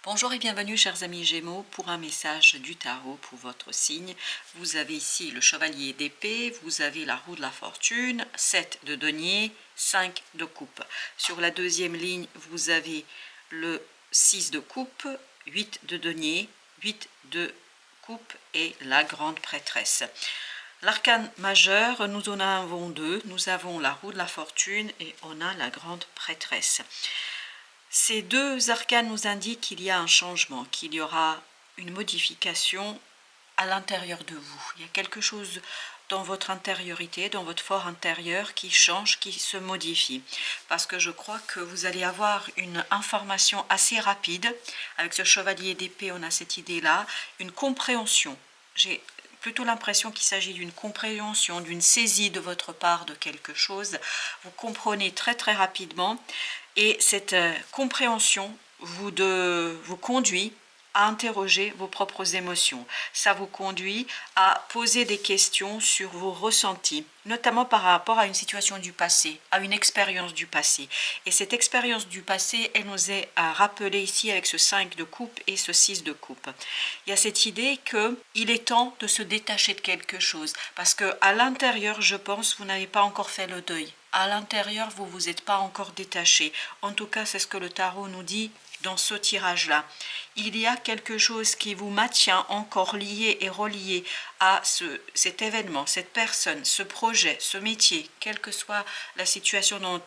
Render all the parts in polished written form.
Bonjour et bienvenue chers amis Gémeaux pour un message du tarot pour votre signe. Vous avez ici le chevalier d'épée, vous avez la roue de la fortune, 7 de denier, 5 de coupe. Sur la deuxième ligne, vous avez le 6 de coupe, 8 de denier, 8 de coupe et la grande prêtresse. L'arcane majeur, nous en avons deux. Nous avons la roue de la fortune et on a la grande prêtresse. Ces deux arcanes nous indiquent qu'il y a un changement, qu'il y aura une modification à l'intérieur de vous. Il y a quelque chose dans votre intériorité, dans votre fort intérieur qui change, qui se modifie. Parce que je crois que vous allez avoir une information assez rapide. Avec ce chevalier d'épée, on a cette idée-là, une compréhension. J'ai plutôt l'impression qu'il s'agit d'une compréhension, d'une saisie de votre part de quelque chose. Vous comprenez très très rapidement et cette compréhension vous conduit à interroger vos propres émotions. Ça vous conduit à poser des questions sur vos ressentis, notamment par rapport à une situation du passé, à une expérience du passé. Et cette expérience du passé, elle nous est rappelée ici avec ce 5 de coupe et ce 6 de coupe. Il y a cette idée qu'il est temps de se détacher de quelque chose, parce qu'à l'intérieur, je pense, vous n'avez pas encore fait le deuil. À l'intérieur, vous vous êtes pas encore détaché. En tout cas, c'est ce que le tarot nous dit dans ce tirage-là. Il y a quelque chose qui vous maintient encore lié et relié à cet événement, cette personne, ce projet, ce métier, quelle que soit la situation dont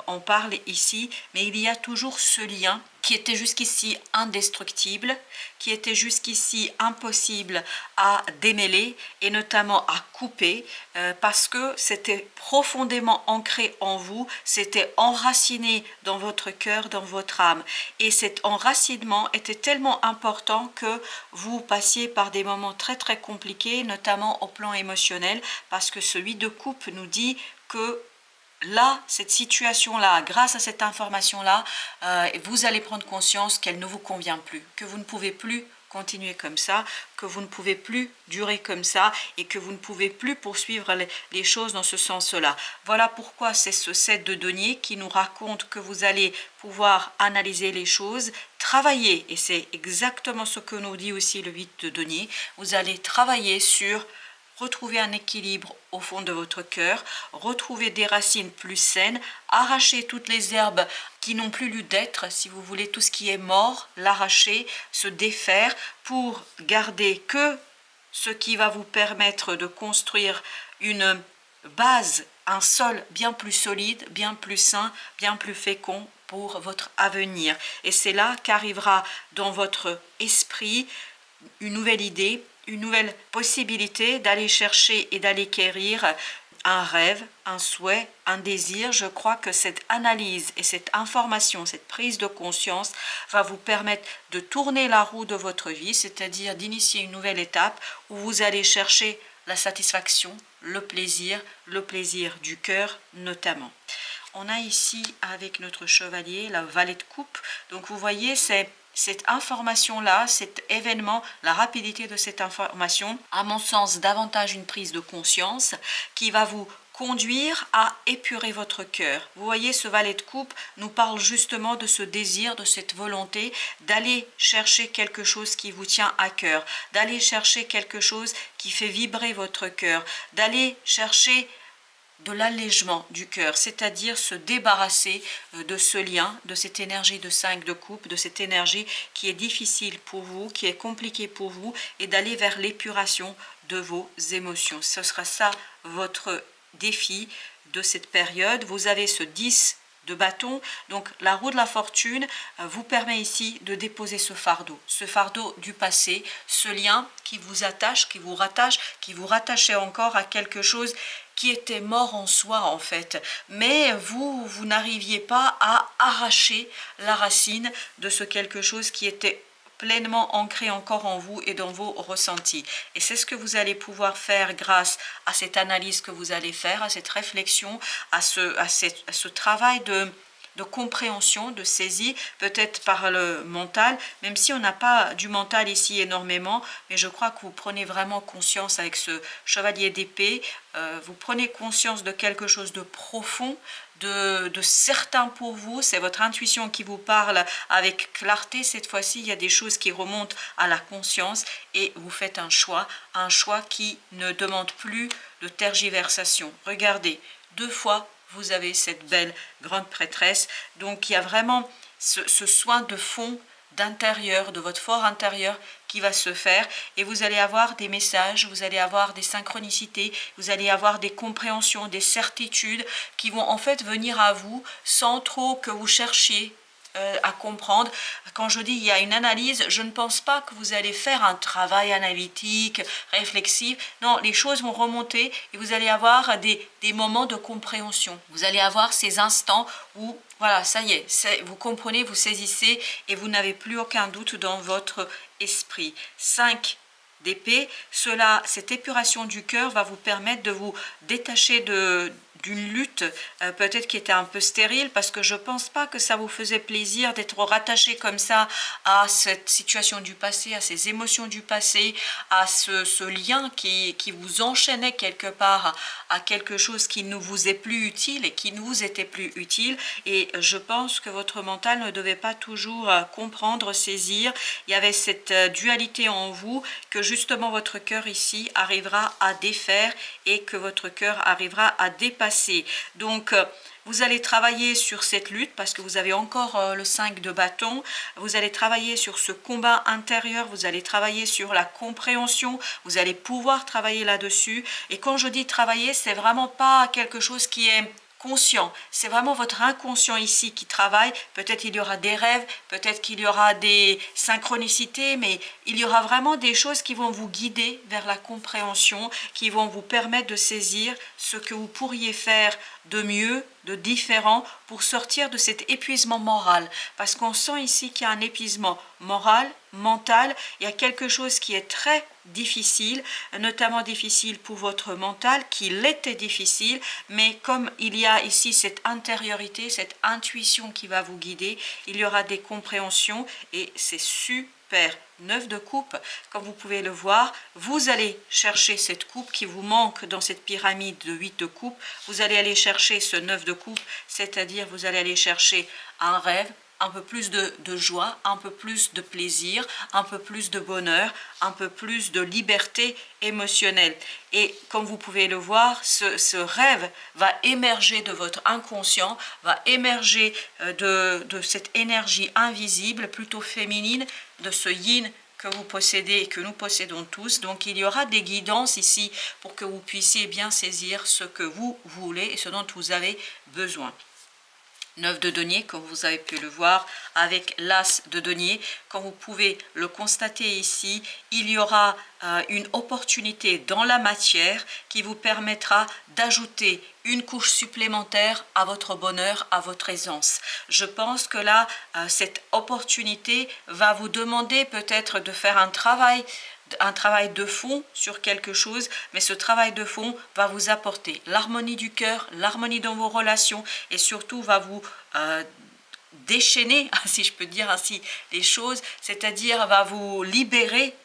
on parle ici, mais il y a toujours ce lien qui était jusqu'ici indestructible, qui était jusqu'ici impossible à démêler et notamment à couper parce que c'était profondément ancré en vous, c'était enraciné dans votre cœur, dans votre âme. Et cet enracinement était tellement important que vous passiez par des moments très très compliqués, notamment au plan émotionnel, parce que ce 8 de coupe nous dit que là, cette situation-là, grâce à cette information-là, vous allez prendre conscience qu'elle ne vous convient plus, que vous ne pouvez plus continuer comme ça, que vous ne pouvez plus durer comme ça et que vous ne pouvez plus poursuivre les choses dans ce sens-là. Voilà pourquoi c'est ce 7 de denier qui nous raconte que vous allez pouvoir analyser les choses, travailler, et c'est exactement ce que nous dit aussi le 8 de denier, vous allez travailler sur retrouver un équilibre au fond de votre cœur, retrouver des racines plus saines, arracher toutes les herbes qui n'ont plus lieu d'être, si vous voulez, tout ce qui est mort, l'arracher, se défaire pour garder que ce qui va vous permettre de construire une base, un sol bien plus solide, bien plus sain, bien plus fécond pour votre avenir. Et c'est là qu'arrivera dans votre esprit une nouvelle idée, une nouvelle possibilité d'aller chercher et d'aller quérir un rêve, un souhait, un désir. Je crois que cette analyse et cette information, cette prise de conscience va vous permettre de tourner la roue de votre vie, c'est-à-dire d'initier une nouvelle étape où vous allez chercher la satisfaction, le plaisir du cœur notamment. On a ici avec notre chevalier la valet de coupe, donc vous voyez c'est cette information-là, cet événement, la rapidité de cette information, à mon sens, davantage une prise de conscience qui va vous conduire à épurer votre cœur. Vous voyez, ce valet de coupe nous parle justement de ce désir, de cette volonté d'aller chercher quelque chose qui vous tient à cœur, d'aller chercher quelque chose qui fait vibrer votre cœur, d'aller chercher de l'allègement du cœur, c'est-à-dire se débarrasser de ce lien, de cette énergie de 5 de coupe, de cette énergie qui est difficile pour vous, qui est compliquée pour vous, et d'aller vers l'épuration de vos émotions. Ce sera ça votre défi de cette période. Vous avez ce 10 de bâton, donc la roue de la fortune vous permet ici de déposer ce fardeau du passé, ce lien qui vous attache, qui vous rattachait encore à quelque chose qui était mort en soi en fait, mais vous n'arriviez pas à arracher la racine de ce quelque chose qui était pleinement ancré encore en vous et dans vos ressentis. Et c'est ce que vous allez pouvoir faire grâce à cette analyse que vous allez faire, à cette réflexion, à ce travail de compréhension, de saisie, peut-être par le mental, même si on n'a pas du mental ici énormément, mais je crois que vous prenez vraiment conscience avec ce chevalier d'épée, vous prenez conscience de quelque chose de profond, de certain pour vous, c'est votre intuition qui vous parle avec clarté. Cette fois-ci, il y a des choses qui remontent à la conscience et vous faites un choix qui ne demande plus de tergiversation. Regardez, 2 fois, vous avez cette belle grande prêtresse. Donc, il y a vraiment ce soin de fond, d'intérieur, de votre fort intérieur qui va se faire, et vous allez avoir des messages, vous allez avoir des synchronicités, vous allez avoir des compréhensions, des certitudes qui vont en fait venir à vous sans trop que vous cherchiez à comprendre. Quand je dis il y a une analyse, je ne pense pas que vous allez faire un travail analytique, réflexif. Non, les choses vont remonter et vous allez avoir des moments de compréhension. Vous allez avoir ces instants où, voilà, ça y est, vous comprenez, vous saisissez et vous n'avez plus aucun doute dans votre esprit. 5 d'épée, cette épuration du cœur va vous permettre de vous détacher d'une lutte peut-être qui était un peu stérile, parce que je pense pas que ça vous faisait plaisir d'être rattaché comme ça à cette situation du passé, à ces émotions du passé, à ce lien qui vous enchaînait quelque part à quelque chose qui ne vous est plus utile et qui ne vous était plus utile. Et je pense que votre mental ne devait pas toujours comprendre, saisir. Il y avait cette dualité en vous que justement votre cœur ici arrivera à défaire et que votre cœur arrivera à dépasser. Donc, vous allez travailler sur cette lutte parce que vous avez encore le 5 de bâton. Vous allez travailler sur ce combat intérieur. Vous allez travailler sur la compréhension. Vous allez pouvoir travailler là-dessus. Et quand je dis travailler, c'est vraiment pas quelque chose qui est conscient, c'est vraiment votre inconscient ici qui travaille. Peut-être il y aura des rêves, peut-être qu'il y aura des synchronicités, mais il y aura vraiment des choses qui vont vous guider vers la compréhension, qui vont vous permettre de saisir ce que vous pourriez faire de mieux, de différent, pour sortir de cet épuisement moral. Parce qu'on sent ici qu'il y a un épuisement moral, mental, il y a quelque chose qui est très difficile, notamment difficile pour votre mental, qui l'était difficile, mais comme il y a ici cette intériorité, cette intuition qui va vous guider, il y aura des compréhensions et c'est super. 9 de coupe, comme vous pouvez le voir, vous allez chercher cette coupe qui vous manque dans cette pyramide de 8 de coupe, vous allez aller chercher ce 9 de coupe, c'est-à-dire vous allez aller chercher un rêve, un peu plus de joie, un peu plus de plaisir, un peu plus de bonheur, un peu plus de liberté émotionnelle. Et comme vous pouvez le voir, ce rêve va émerger de votre inconscient, va émerger de cette énergie invisible, plutôt féminine, de ce yin que vous possédez et que nous possédons tous. Donc il y aura des guidances ici pour que vous puissiez bien saisir ce que vous voulez et ce dont vous avez besoin. 9 de denier, comme vous avez pu le voir, avec l'as de denier. Comme vous pouvez le constater ici, il y aura une opportunité dans la matière qui vous permettra d'ajouter une couche supplémentaire à votre bonheur, à votre aisance. Je pense que là, cette opportunité va vous demander peut-être de faire un travail de fond sur quelque chose, mais ce travail de fond va vous apporter l'harmonie du cœur, l'harmonie dans vos relations et surtout va vous déchaîner, si je peux dire ainsi les choses, c'est-à-dire va vous libérer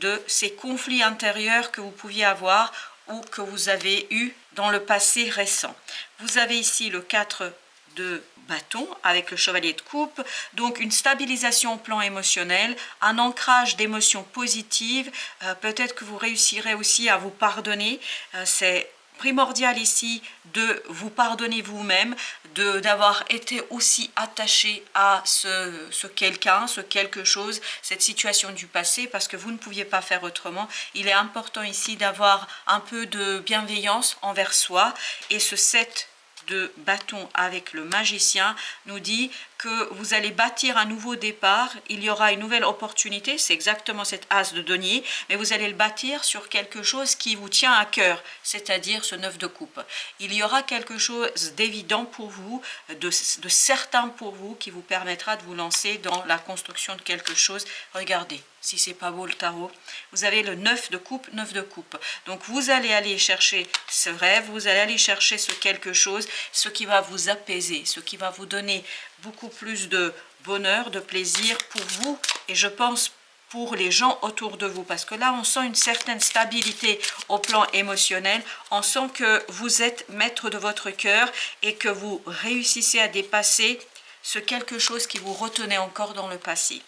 de ces conflits intérieurs que vous pouviez avoir ou que vous avez eu dans le passé récent. Vous avez ici le 4 de bâton avec le chevalier de coupe, donc une stabilisation au plan émotionnel, un ancrage d'émotions positives, peut-être que vous réussirez aussi à vous pardonner, c'est primordial ici de vous pardonner vous-même, d'avoir été aussi attaché à ce quelqu'un, ce quelque chose, cette situation du passé, parce que vous ne pouviez pas faire autrement. Il est important ici d'avoir un peu de bienveillance envers soi, et ce 7 de bâton avec le magicien nous dit que vous allez bâtir un nouveau départ, il y aura une nouvelle opportunité, c'est exactement cet as de denier, mais vous allez le bâtir sur quelque chose qui vous tient à cœur, c'est-à-dire ce 9 de coupe. Il y aura quelque chose d'évident pour vous, de certain pour vous, qui vous permettra de vous lancer dans la construction de quelque chose. Regardez, si c'est pas beau le tarot, vous avez le 9 de coupe, 9 de coupe. Donc vous allez aller chercher ce rêve, vous allez aller chercher ce quelque chose, ce qui va vous apaiser, ce qui va vous donner beaucoup plus de bonheur, de plaisir pour vous et je pense pour les gens autour de vous, parce que là on sent une certaine stabilité au plan émotionnel, on sent que vous êtes maître de votre cœur et que vous réussissez à dépasser ce quelque chose qui vous retenait encore dans le passé.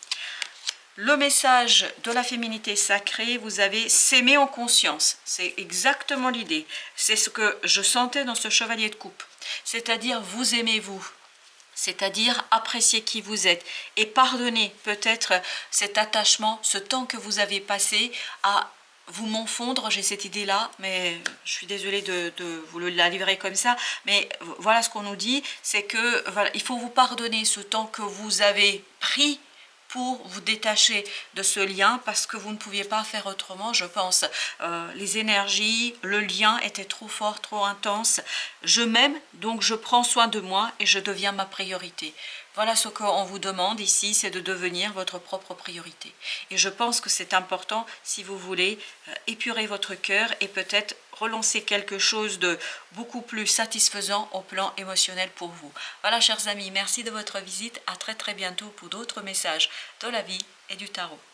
Le message de la féminité sacrée, vous avez s'aimer en conscience, c'est exactement l'idée, c'est ce que je sentais dans ce chevalier de coupe, c'est-à-dire vous aimez-vous, c'est-à-dire apprécier qui vous êtes et pardonner peut-être cet attachement, ce temps que vous avez passé à vous m'enfondre, j'ai cette idée-là, mais je suis désolée de vous la livrer comme ça, mais voilà ce qu'on nous dit, c'est que voilà, il faut vous pardonner ce temps que vous avez pris pour vous détacher de ce lien parce que vous ne pouviez pas faire autrement, je pense. Les énergies, le lien était trop fort, trop intense. Je m'aime, donc je prends soin de moi et je deviens ma priorité. Voilà ce qu'on vous demande ici, c'est de devenir votre propre priorité. Et je pense que c'est important si vous voulez épurer votre cœur et peut-être relancer quelque chose de beaucoup plus satisfaisant au plan émotionnel pour vous. Voilà, chers amis, merci de votre visite. À très bientôt pour d'autres messages de la vie et du tarot.